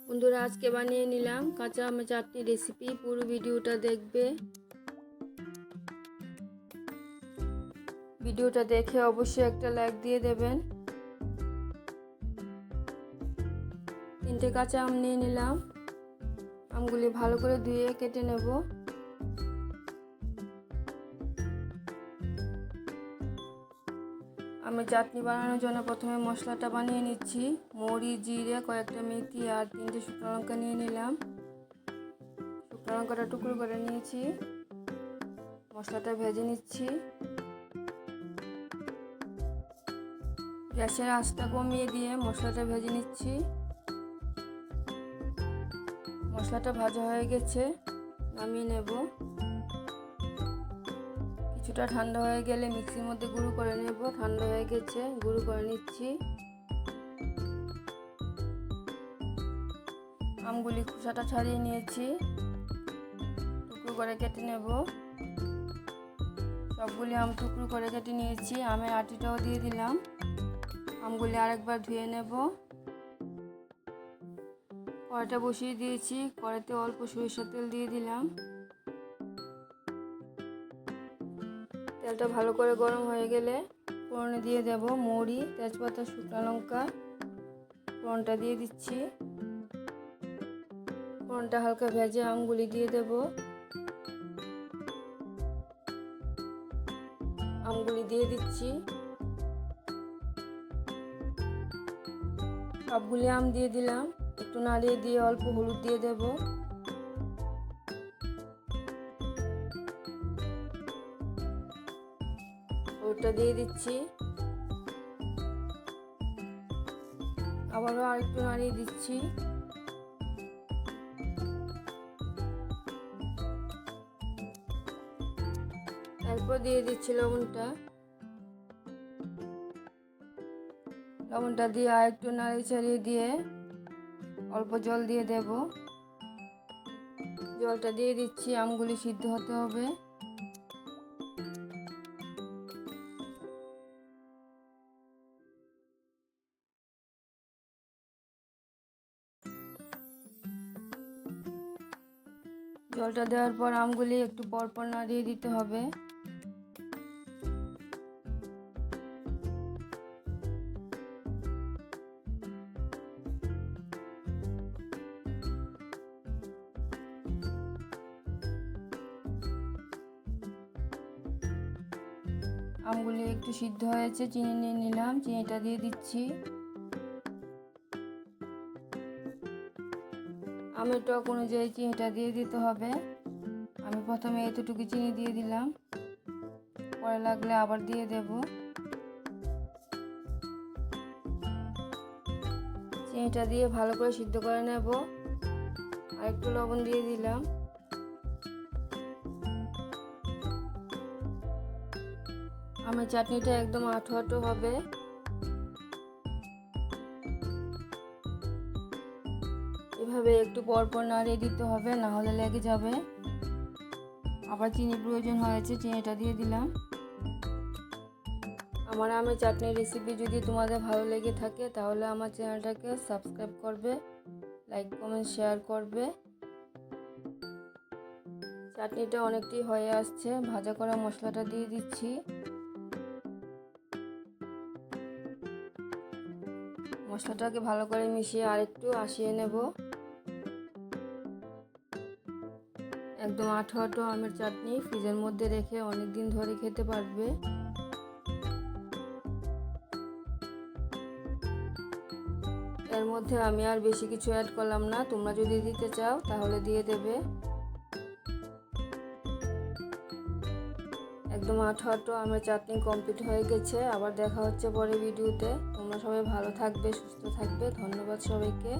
বন্ধুরা, আজকে বানিয়ে নিলাম কাঁচা আমের চাটনি রেসিপি। পুরো ভিডিওটা দেখবে। ভিডিওটা দেখে অবশ্যই একটা লাইক দিয়ে দেবেন। 3টে কাঁচা আম নিয়ে নিলাম। আমগুলি ভালো করে ধুয়ে কেটে নেব। আমি চাটনি বানানোর জন্য প্রথমে মশলাটা বানিয়ে নিচ্ছি। মৌরি, জিরে, কয়েকটা মেথি আর 3টে শুকনো লঙ্কা নিয়ে নিলাম। শুকনো লঙ্কাটা টুকরো করে নিয়েছি। মশলাটা ভেজে নিচ্ছি। গ্যাসের আঁচটা কমিয়ে দিয়ে মশলাটা ভেজে নিচ্ছি। মশলাটা ভাজা হয়ে গেছে, নামিয়ে নেব। কিছুটা ঠান্ডা হয়ে গেলে মিক্সির মধ্যে গুঁড়ো করে নেব। ঠান্ডা হয়ে গেছে, গুঁড়ো করে নিচ্ছি। আমগুলি খোসাটা ছাড়িয়ে নিয়েছি, টুকরো করে কেটে নেব। সবগুলি আম টুকরো করে কেটে নিয়েছি। আমের আটিটাও দিয়ে দিলাম। আমগুলি আরেকবার ধুয়ে নেব। কড়াইটা বসিয়ে দিয়েছি। কড়াইতে অল্প সরিষার তেল দিয়ে দিলাম। তেলটা ভালো করে গরম হয়ে গেলে ফোড়নে দিয়ে দেব মৌরি, তেজপাতা, শুকনো লঙ্কা। ফোড়নটা দিয়ে দিচ্ছি। ফোড়নটা হালকা ভেজে আমগুলি দিয়ে দেব। আমগুলি দিয়ে দিচ্ছি। সবগুলি আম দিয়ে দিলাম। একটু নাড়িয়ে দিয়ে অল্প হলুদ দিয়ে দেব। হলুদটা দিয়ে দিচ্ছি। আবারও আরেকটু নাড়িয়ে দিচ্ছি। তারপর দিয়ে দিচ্ছি লবণটা। লবণটা দিয়ে আরেকটু নাড়িয়ে চাড়িয়ে দিয়ে অল্প জল দিয়ে দেব। জলটা দিয়ে দিচ্ছি। আমগুলি সিদ্ধ হতে হবে। জলটা দেওয়ার পর আমগুলি একটু পরপর নাড়িয়ে দিতে হবে। আমগুলি একটু সিদ্ধ হয়েছে, চিনি নিয়ে নিলাম। চিনিটা দিয়ে দিচ্ছি। আমের টক অনুযায়ী চিনিটা দিয়ে দিতে হবে। আমি প্রথমে এতটুকু চিনি দিয়ে দিলাম, পরে লাগলে আবার দিয়ে দেব। চিনিটা দিয়ে ভালো করে সিদ্ধ করে নেব। আর একটু লবণ দিয়ে দিলাম। আমের চাটনিটা একদম আঠো আঠো হবে। এভাবে একটু পরপর নাড়িয়ে দিতে হবে, না হলে লেগে যাবে। আবার চিনি প্রয়োজন হয়েছে, চিনিটা দিয়ে দিলাম। আমার আমের চাটনির রেসিপি যদি তোমাদের ভালো লেগে থাকে তাহলে আমার চ্যানেলটাকে সাবস্ক্রাইব করবে, লাইক, কমেন্ট, শেয়ার করবে। চাটনিটা অনেকটাই হয়ে আসছে। ভাজা করা মশলাটা দিয়ে দিচ্ছি। মশলাটাকে ভালো করে মিশিয়ে আরেকটু আশিয়ে নেব। একদম আঠো আঠো আমের চাটনি ফ্রিজের মধ্যে রেখে অনেক দিন ধরে খেতে পারবে। এর মধ্যে আমি আর বেশি কিছু অ্যাড করলাম না। তোমরা যদি দিতে চাও তাহলে দিয়ে দেবে। একদম আঠো আঠো আমের চাটনি কমপ্লিট হয়ে গেছে। আবার দেখা হচ্ছে পরে ভিডিওতে। তোমরা সবাই ভালো থাকবে, সুস্থ থাকবে। ধন্যবাদ সবাইকে।